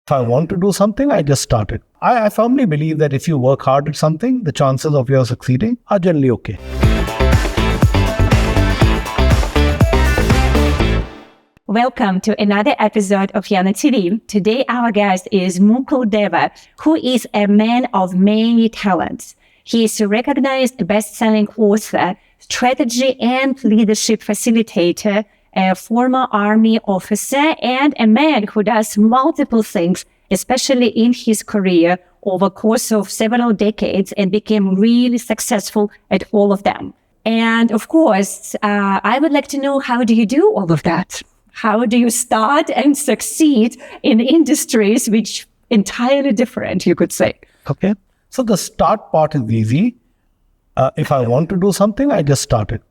If I want to do something, I just start it. I firmly believe that if you work hard at something, the chances of your succeeding are generally okay. Welcome to another episode of YanaTV. Today, our guest is Mukul Deva, who is a man of many talents. He is a recognized best-selling author, strategy and leadership facilitator, a former army officer, and a man who does multiple things, especially in his career over the course of several decades, and became really successful at all of them. And of course, I would like to know, how do you do all of that? How do you start and succeed in industries which entirely different, you could say? Okay. So the start part is easy. If I want to do something, I just start it.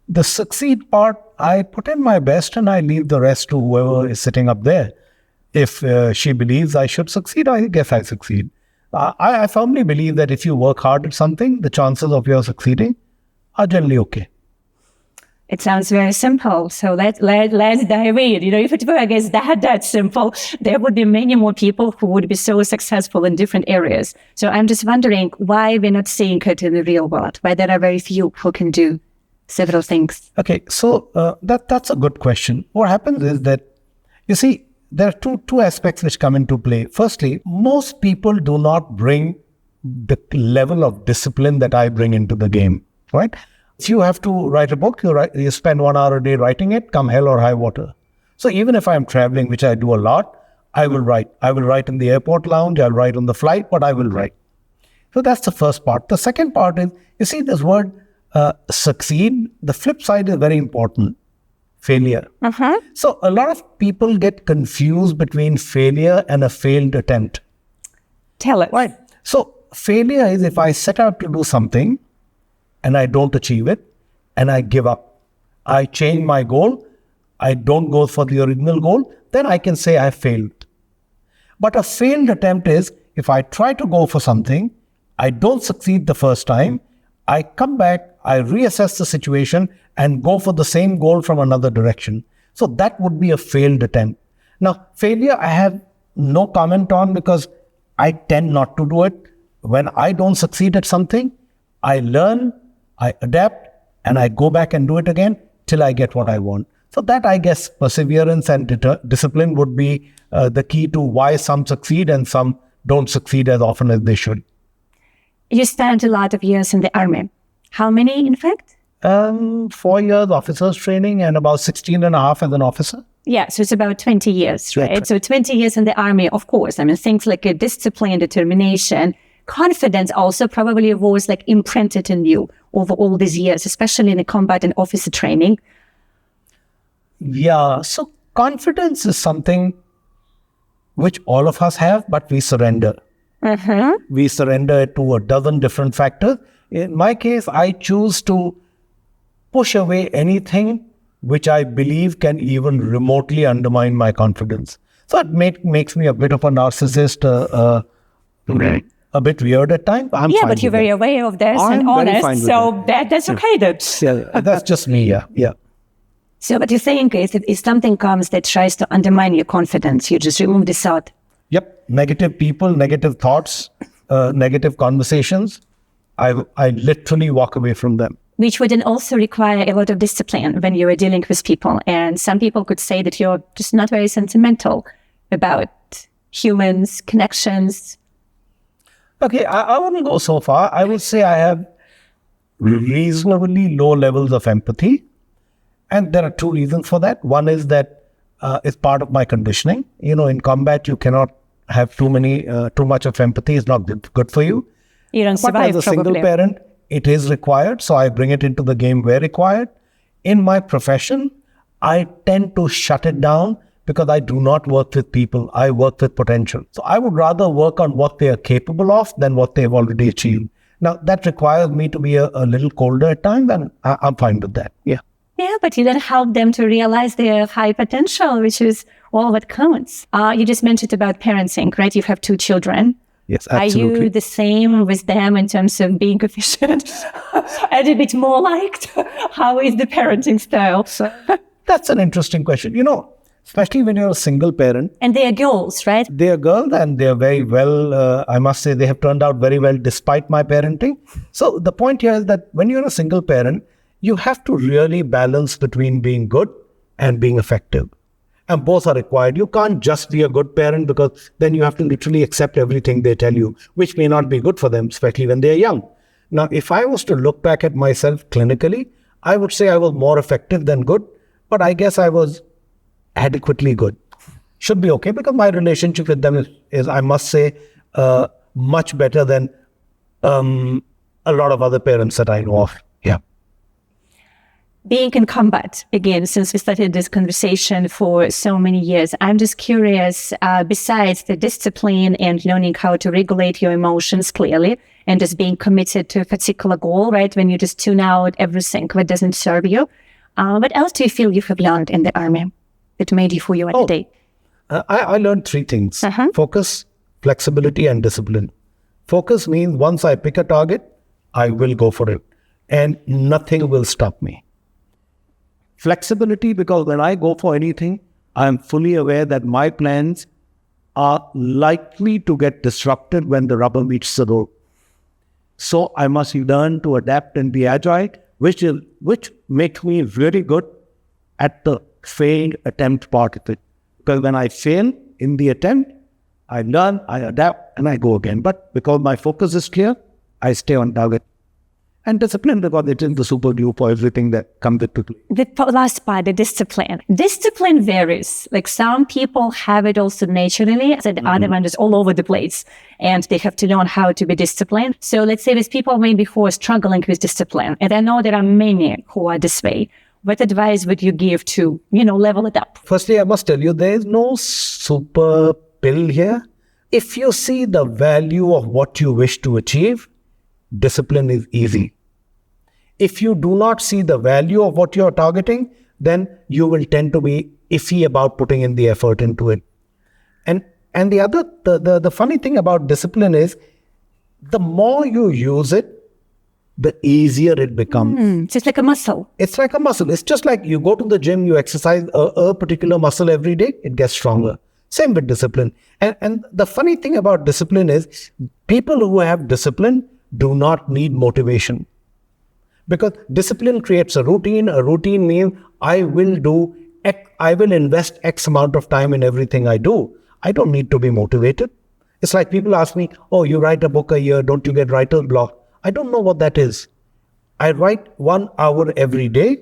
The succeed part, I put in my best and I leave the rest to whoever is sitting up there. If she believes I should succeed, I guess I succeed. I firmly believe that if you work hard at something, the chances of your succeeding are generally okay. It sounds very simple. So let's dive in. If it were, I guess, that simple, there would be many more people who would be so successful in different areas. So I'm just wondering why we're not seeing it in the real world, why there are very few who can do several things. Okay, so that's a good question. What happens is that, you see, there are two aspects which come into play. Firstly, most people do not bring the level of discipline that I bring into the game, right? If you have to write a book, you spend 1 hour a day writing it, come hell or high water. So even if I'm traveling, which I do a lot, I will write. I will write in the airport lounge, I'll write on the flight, but I will write. So that's the first part. The second part is, you see this word succeed, the flip side is very important. Failure. So a lot of people get confused between failure and a failed attempt. Tell us. Right. So failure is if I set out to do something and I don't achieve it and I give up. I change my goal. I don't go for the original goal. Then I can say I failed. But a failed attempt is if I try to go for something, I don't succeed the first time, I come back, I reassess the situation and go for the same goal from another direction. So that would be a failed attempt. Now, failure I have no comment on because I tend not to do it. When I don't succeed at something, I learn, I adapt, and I go back and do it again till I get what I want. So that, I guess, perseverance and discipline would be the key to why some succeed and some don't succeed as often as they should. You spent a lot of years in the army. How many, in fact? 4 years officers training and about 16 and a half as an officer. Yeah, so it's about 20 years, right? Right. So 20 years in the army, of course. I mean, things like a discipline, determination, confidence also probably was like imprinted in you over all these years, especially in the combat and officer training. Yeah, so confidence is something which all of us have, but we surrender. We surrender to a dozen different factors. In my case, I choose to push away anything which I believe can even remotely undermine my confidence. So it makes me a bit of a narcissist, a bit weird at times. I'm fine but you're very aware of this and honest, so that's okay. That's just me, yeah. So what you think is if something comes that tries to undermine your confidence, you just remove the thought. Yep, negative people, negative thoughts, negative conversations, I literally walk away from them. Which would then also require a lot of discipline when you are dealing with people. And some people could say that you're just not very sentimental about humans, connections. Okay, I wouldn't go so far. I would say I have reasonably low levels of empathy. And there are two reasons for that. One is that it's part of my conditioning. In combat, you cannot have too much of empathy. It's not good for you. You don't survive, but as a single parent, it is required. So I bring it into the game where required. In my profession, I tend to shut it down because I do not work with people. I work with potential. So I would rather work on what they are capable of than what they've already achieved. Now, that requires me to be a little colder at times, and I'm fine with that. Yeah. Yeah, but you then help them to realize their high potential, which is all what counts. You just mentioned about parenting, right? You have 2 children. Yes, absolutely. Are you the same with them in terms of being efficient and a bit more liked? How is the parenting style? That's an interesting question. especially when you're a single parent. And they are girls, right? They are girls and they are very well, I must say, they have turned out very well despite my parenting. So the point here is that when you're a single parent, you have to really balance between being good and being effective. And both are required. You can't just be a good parent because then you have to literally accept everything they tell you, which may not be good for them, especially when they're young. Now, if I was to look back at myself clinically, I would say I was more effective than good, but I guess I was adequately good. Should be okay because my relationship with them is I must say, much better than a lot of other parents that I know of. Yeah. Being in combat, again, since we started this conversation for so many years, I'm just curious, besides the discipline and learning how to regulate your emotions clearly and just being committed to a particular goal, right? When you just tune out everything that doesn't serve you, what else do you feel you have learned in the army that made you who you are today? I learned three things: focus, flexibility, and discipline. Focus means once I pick a target, I will go for it and nothing will stop me. Flexibility, because when I go for anything, I am fully aware that my plans are likely to get disrupted when the rubber meets the road. So I must learn to adapt and be agile, which makes me really good at the failed attempt part of it. Because when I fail in the attempt, I learn, I adapt, and I go again. But because my focus is clear, I stay on target. And discipline, because it is the super glue for everything that comes into play. The last part, the discipline. Discipline varies. Like some people have it also naturally, and the other one is all over the place. And they have to learn how to be disciplined. So let's say there's people maybe who are struggling with discipline. And I know there are many who are this way. What advice would you give to, level it up? Firstly, I must tell you, there is no super pill here. If you see the value of what you wish to achieve, discipline is easy. If you do not see the value of what you're targeting, then you will tend to be iffy about putting in the effort into it. And the funny thing about discipline is, the more you use it, the easier it becomes. It's like a muscle. It's like a muscle. It's just like you go to the gym, you exercise a particular muscle every day, it gets stronger. Same with discipline. And the funny thing about discipline is, people who have discipline do not need motivation. Because discipline creates a routine. A routine means I will invest X amount of time in everything I do. I don't need to be motivated. It's like people ask me, oh, you write a book a year, don't you get writer's block? I don't know what that is. I write 1 hour every day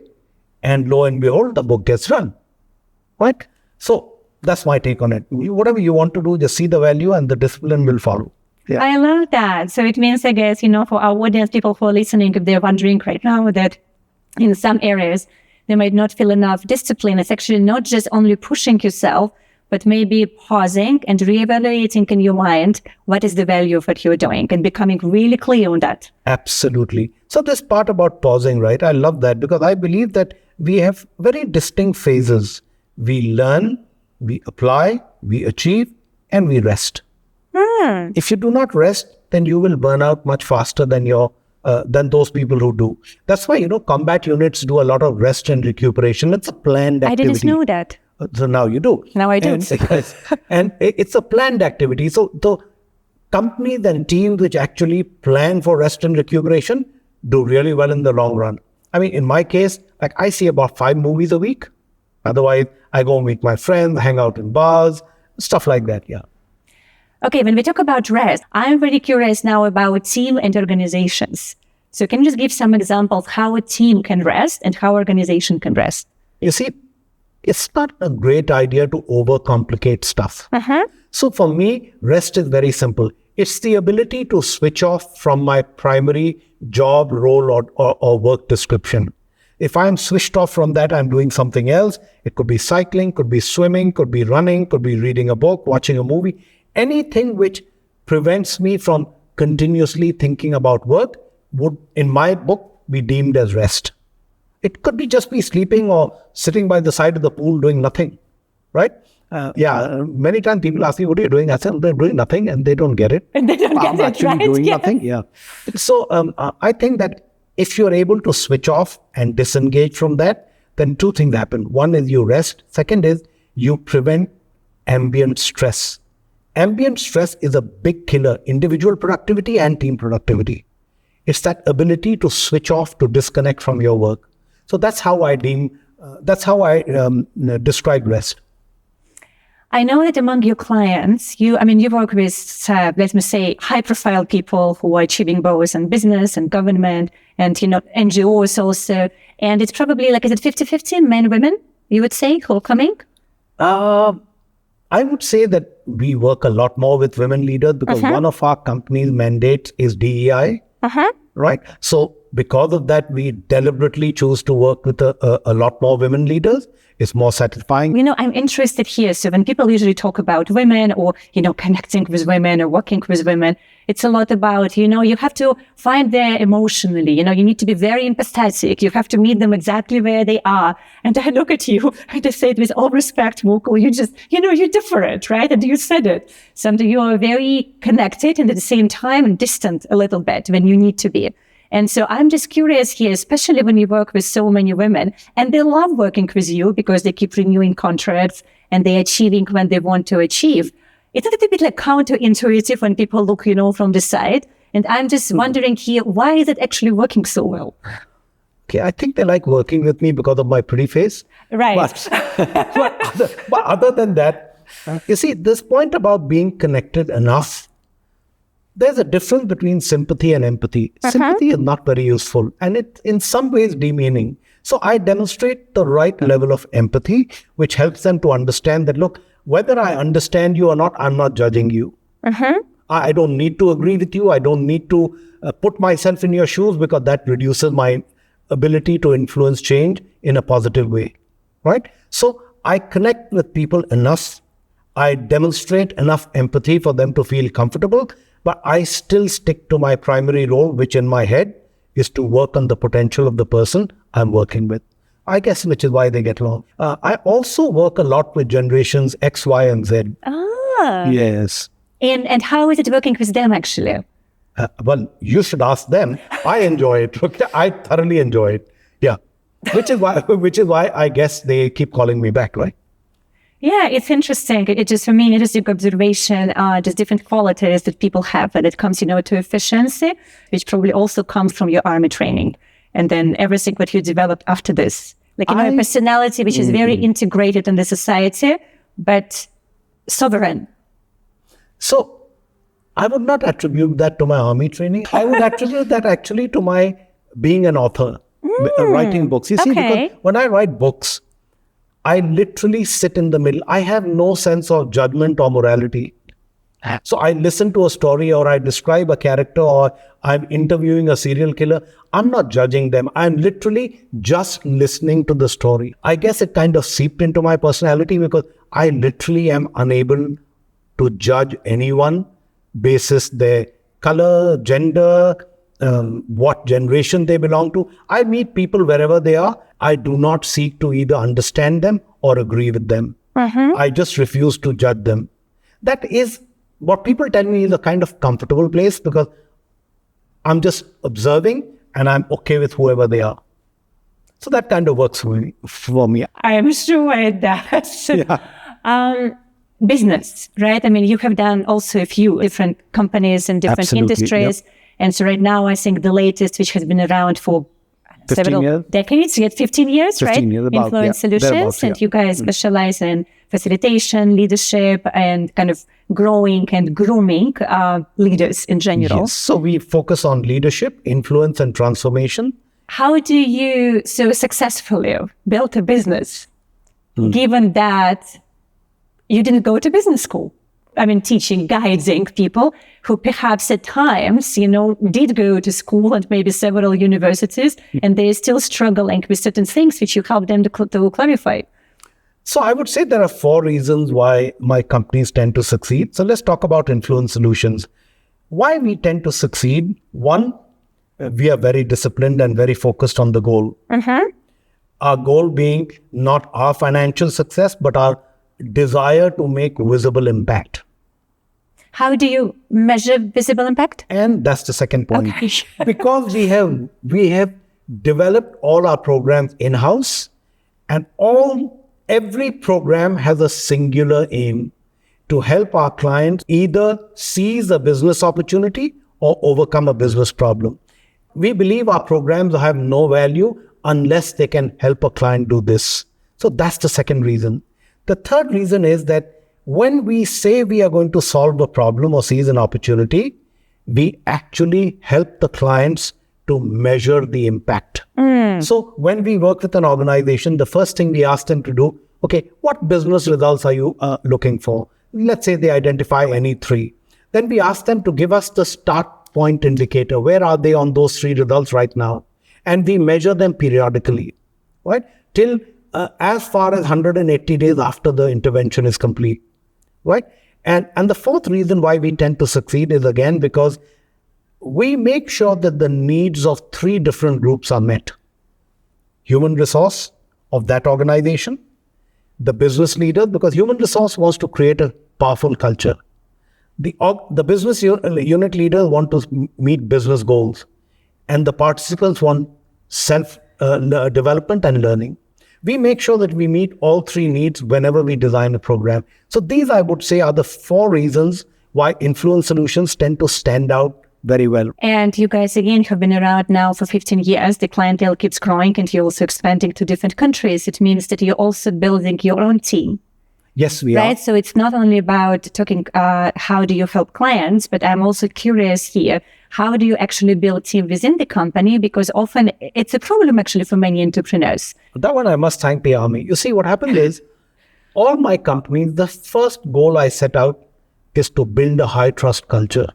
and lo and behold, the book gets done. Right? So that's my take on it. Whatever you want to do, just see the value and the discipline will follow. Yeah. I love that. So it means, I guess, for our audience, people who are listening, if they're wondering right now that in some areas, they might not feel enough discipline. It's actually not just only pushing yourself, but maybe pausing and reevaluating in your mind, what is the value of what you're doing and becoming really clear on that. Absolutely. So this part about pausing, right? I love that because I believe that we have very distinct phases. We learn, we apply, we achieve, and we rest. If you do not rest, then you will burn out much faster than those people who do. That's why, combat units do a lot of rest and recuperation. It's a planned activity. I didn't know that. So now you do. Now I do. And it's a planned activity. So the companies and teams which actually plan for rest and recuperation do really well in the long run. I mean, in my case, I see about 5 movies a week. Otherwise, I go meet my friends, hang out in bars, stuff like that. Yeah. Okay, when we talk about rest, I'm very curious now about team and organizations. So can you just give some examples how a team can rest and how organization can rest? You see, it's not a great idea to overcomplicate stuff. So for me, rest is very simple. It's the ability to switch off from my primary job, role, or work description. If I'm switched off from that, I'm doing something else. It could be cycling, could be swimming, could be running, could be reading a book, watching a movie. Anything which prevents me from continuously thinking about work would, in my book, be deemed as rest. It could be just me sleeping or sitting by the side of the pool doing nothing, right? Many times people ask me, what are you doing? I said, they're doing nothing, and they don't get it. And they don't get I'm actually doing nothing. Yeah. So I think that if you're able to switch off and disengage from that, then 2 things happen. One is you rest. Second is you prevent ambient stress. Ambient stress is a big killer, individual productivity and team productivity. It's that ability to switch off, to disconnect from your work. So that's how I describe rest. I know that among your clients, you work with, let me say, high-profile people who are achieving both in business and government and, NGOs also. And it's probably is it 50-50 men, women, you would say, who are coming? I would say that we work a lot more with women leaders because one of our company's mandates is DEI, right? So because of that, we deliberately choose to work with a lot more women leaders. It's more satisfying. I'm interested here. So when people usually talk about women or, connecting with women or working with women, it's a lot about, you have to find them emotionally. You need to be very empathetic. You have to meet them exactly where they are. And I look at you and I say it with all respect, Mukul, you just, you're different, right? And you said it. Something you are very connected and at the same time distant a little bit when you need to be. And so I'm just curious here, especially when you work with so many women and they love working with you because they keep renewing contracts and they're achieving when they want to achieve. It's a little bit counterintuitive when people look, from the side. And I'm just wondering here, why is it actually working so well? Okay, I think they like working with me because of my pretty face. Right. But other than that, you see, this point about being connected enough, there's a difference between sympathy and empathy. Sympathy is not very useful and it's in some ways demeaning. So I demonstrate the right level of empathy, which helps them to understand that, look, whether I understand you or not, I'm not judging you. I don't need to agree with you. I don't need to put myself in your shoes because that reduces my ability to influence change in a positive way, right? So I connect with people enough. I demonstrate enough empathy for them to feel comfortable. But I still stick to my primary role, which in my head is to work on the potential of the person I'm working with. I guess which is why they get along. I also work a lot with generations X, Y, and Z. Yes. And how is it working with them actually? Well, you should ask them. I enjoy it. Okay? I thoroughly enjoy it. Yeah. Which is why I guess they keep calling me back, right? Yeah, it's interesting. It just, for me, it is a good observation, just different qualities that people have when it comes, to efficiency, which probably also comes from your army training. And then everything what you developed after this, a personality which is very integrated in the society, but sovereign. So I would not attribute that to my army training. I would attribute that actually to my being an author, writing books. You see, because when I write books, I literally sit in the middle. I have no sense of judgment or morality. So I listen to a story or I describe a character or I'm interviewing a serial killer. I'm not judging them. I'm literally just listening to the story. I guess it kind of seeped into my personality because I literally am unable to judge anyone basis their color, gender, what generation they belong to. I meet people wherever they are. I do not seek to either understand them or agree with them. I just refuse to judge them. That is what people tell me is a kind of comfortable place because I'm just observing and I'm okay with whoever they are. So that kind of works for me. I am sure it does. Yeah. Business, right? You have done also a few different companies and different industries. Yep. And so right now, I think the latest, which has been around for several decades, 15 years, 15 right? Years about, Influence Solutions. And you guys specialize in facilitation, leadership, and kind of growing and grooming leaders in general. Yes. So we focus on leadership, influence, and transformation. How do you so successfully build a business, given that you didn't go to business school? Teaching, guiding people who perhaps at times, did go to school and maybe several universities, and they're still struggling with certain things which you help them to clarify. So I would say there are 4 reasons why my companies tend to succeed. So let's talk about Influence Solutions. Why we tend to succeed. 1, we are very disciplined and very focused on the goal. Our goal being not our financial success, but our desire to make visible impact. How do you measure visible impact? And that's the second point. Okay. Because we have developed all our programs in-house and all Every program has a singular aim to help our clients either seize a business opportunity or overcome a business problem. We believe our programs have no value unless they can help a client do this. So that's the second reason. The third reason is that when we say we are going to solve a problem or seize an opportunity, we actually help the clients to measure the impact. So when we work with an organization, the first thing we ask them to do, okay, what business results are you looking for? Let's say they identify any three. Then we ask them to give us the start point indicator. Where are they on those three results right now? And we measure them periodically, right? Till as far as 180 days after the intervention is complete, right? And the fourth reason why we tend to succeed is again because we make sure that the needs of three different groups are met. Human resource of that organization, the business leader, because human resource wants to create a powerful culture. The business unit leaders want to meet business goals, and the participants want self-development and learning. We make sure that we meet all three needs whenever we design a program. So these, I would say, are the four reasons why influence solutions tend to stand out very well. And you guys, again, have been around now for 15 years. The clientele keeps growing and you're also expanding to different countries. It means that you're also building your own team. Yes, we right? are. So it's not only about talking, how do you help clients, but I'm also curious here, how do you actually build team within the company? Because often it's a problem actually for many entrepreneurs. That one I must thank the army. You see, what happened is, all my companies, the first goal I set out is to build a high trust culture.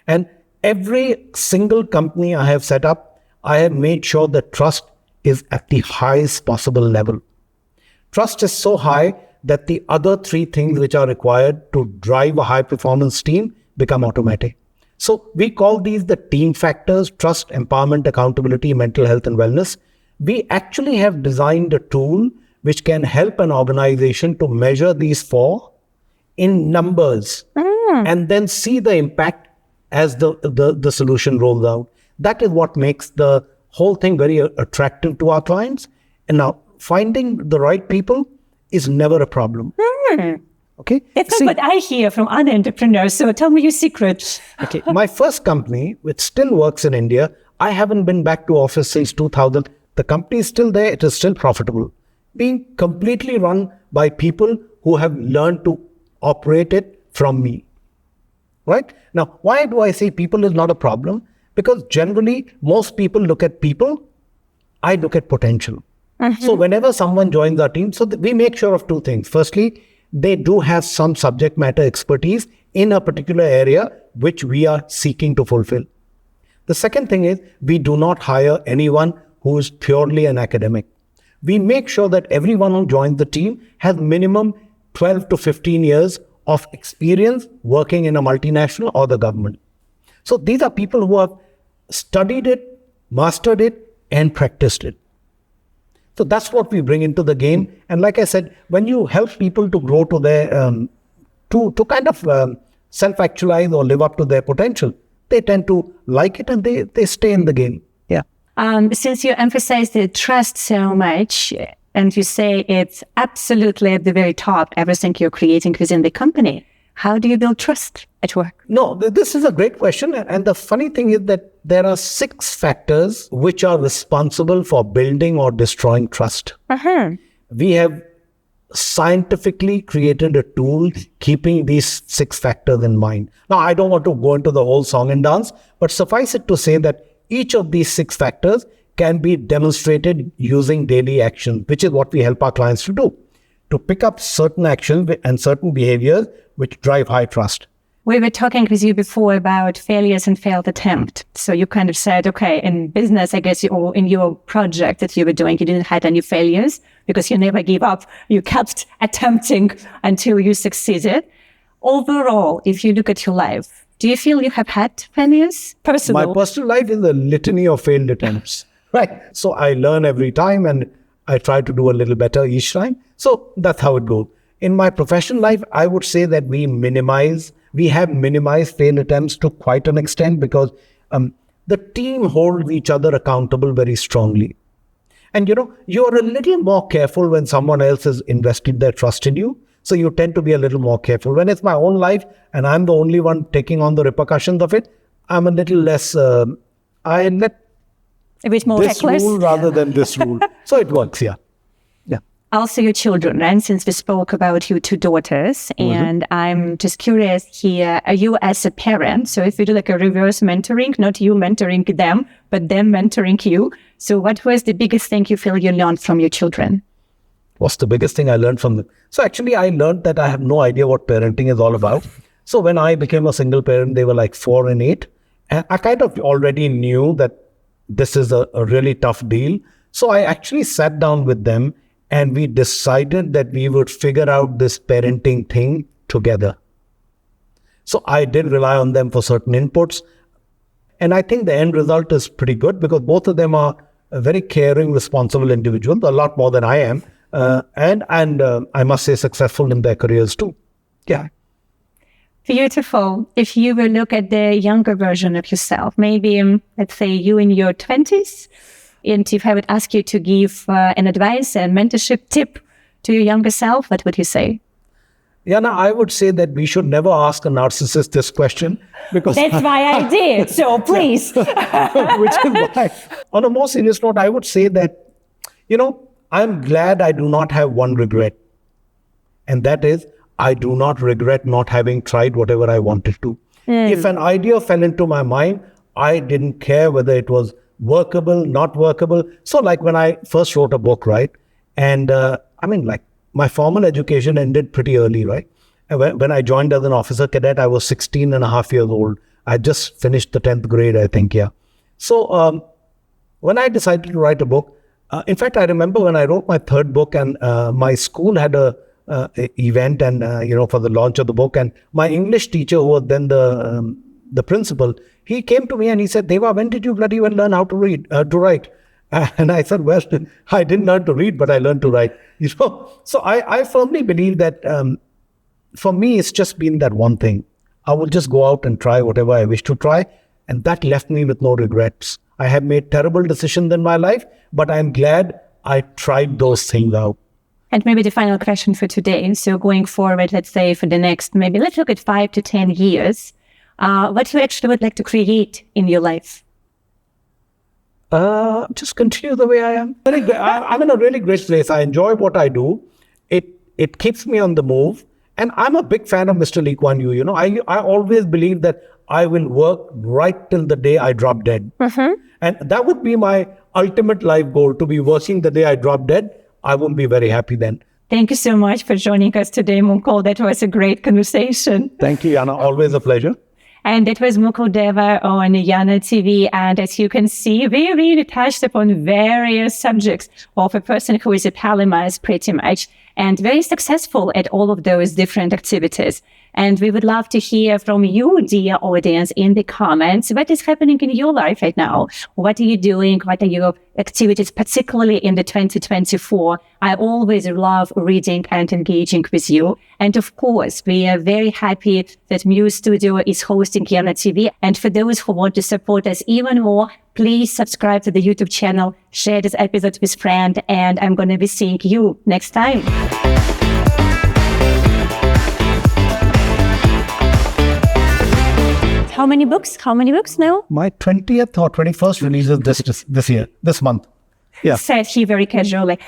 And every single company I have set up, I have made sure that trust is at the highest possible level. Trust is so high that the other three things which are required to drive a high performance team become automatic. So we call these the team factors: trust, empowerment, accountability, mental health, and wellness. We actually have designed a tool which can help an organization to measure these four in numbers and then see the impact as the solution rolls out. That is what makes the whole thing very attractive to our clients. And now, finding the right people is never a problem. Okay? That's not what I hear from other entrepreneurs. So tell me your secret. Okay. My first company, which still works in India, I haven't been back to office since 2000. The company is still there. It is still profitable. Being completely run by people who have learned to operate it from me. Right? Now, why do I say people is not a problem? Because generally, most people look at people. I look at potential. So whenever someone joins our team, so we make sure of two things. Firstly, they do have some subject matter expertise in a particular area which we are seeking to fulfill. The second thing is we do not hire anyone who is purely an academic. We make sure that everyone who joins the team has minimum 12 to 15 years of experience working in a multinational or the government. So these are people who have studied it, mastered it, and practiced it. So that's what we bring into the game. And like I said, when you help people to grow to their, to kind of self-actualize or live up to their potential, they tend to like it and they stay in the game. Yeah. Since you emphasize the trust so much, and you say it's absolutely at the very top, everything you're creating within the company, how do you build trust at work? No, this is a great question. And the funny thing is that there are 6 factors which are responsible for building or destroying trust. We have scientifically created a tool keeping these 6 factors in mind. Now, I don't want to go into the whole song and dance, but suffice it to say that each of these 6 factors can be demonstrated using daily action, which is what we help our clients to do, to pick up certain actions and certain behaviors which drive high trust. We were talking with you before about failures and failed attempt. So you kind of said, okay, in business, I guess, or in your project that you were doing, you didn't have any failures because you never gave up. You kept attempting until you succeeded. Overall, if you look at your life, do you feel you have had failures? Personal? My personal life is a litany of failed attempts, right? So I learn every time and I try to do a little better each time. So that's how it goes. In my professional life, I would say that we have minimized failed attempts to quite an extent because the team holds each other accountable very strongly. And you're a little more careful when someone else has invested their trust in you. So you tend to be a little more careful. When it's my own life and I'm the only one taking on the repercussions of it, I'm a little less, I let A bit more this reckless. rule rather than this rule. So it works, yeah. Yeah. Also your children, right? Since we spoke about your two daughters, and I'm just curious here, are you as a parent, so if you do like a reverse mentoring, not you mentoring them, but them mentoring you, so what was the biggest thing you feel you learned from your children? What's the biggest thing I learned from them? So actually, I learned that I have no idea what parenting is all about. So when I became a single parent, they were like 4 and 8. And I kind of already knew that this is a really tough deal. So I actually sat down with them and we decided that we would figure out this parenting thing together. So I did rely on them for certain inputs. And I think the end result is pretty good because both of them are very caring, responsible individuals, a lot more than I am. And I must say successful in their careers too. Yeah. Beautiful. If you will look at the younger version of yourself, maybe, let's say you in your 20s, and if I would ask you to give an advice and mentorship tip to your younger self, what would you say? Yana, I would say that we should never ask a narcissist this question because That's why I did. So please. which is why, on a more serious note, I would say that, I'm glad I do not have one regret. And that is, I do not regret not having tried whatever I wanted to. If an idea fell into my mind, I didn't care whether it was workable, not workable. So like when I first wrote a book, right? And my formal education ended pretty early, right? And when I joined as an officer cadet, I was 16 and a half years old. I just finished the 10th grade, I think, yeah. So when I decided to write a book, in fact, I remember when I wrote my third book and my school had a event and, for the launch of the book. And my English teacher, who was then the principal, he came to me and he said, Deva, when did you bloody well learn how to write? And I said, well, I didn't learn to read, but I learned to write. So I firmly believe that for me, it's just been that one thing. I will just go out and try whatever I wish to try. And that left me with no regrets. I have made terrible decisions in my life, but I'm glad I tried those things out. And maybe the final question for today. So going forward, let's say for the next, maybe let's look at 5 to 10 years, what you actually would like to create in your life? Just continue the way I am. I'm in a really great place. I enjoy what I do. It keeps me on the move. And I'm a big fan of Mr. Lee Kuan Yew. I always believe that I will work right till the day I drop dead. And that would be my ultimate life goal, to be working the day I drop dead. I won't be very happy then. Thank you so much for joining us today, Mukul. That was a great conversation. Thank you, Yana. Always a pleasure. And that was Mukul Deva on YanaTV. And as you can see, we really touched upon various subjects of a person who is a polymath pretty much and very successful at all of those different activities. And we would love to hear from you, dear audience, in the comments. What is happening in your life right now? What are you doing? What are your activities, particularly in the 2024? I always love reading and engaging with you. And of course, we are very happy that Muse Studio is hosting YanaTV. And for those who want to support us even more, please subscribe to the YouTube channel, share this episode with friends, and I'm going to be seeing you next time. How many books? Now? My 20th or 21st release is this month. Yeah. Said he very casually.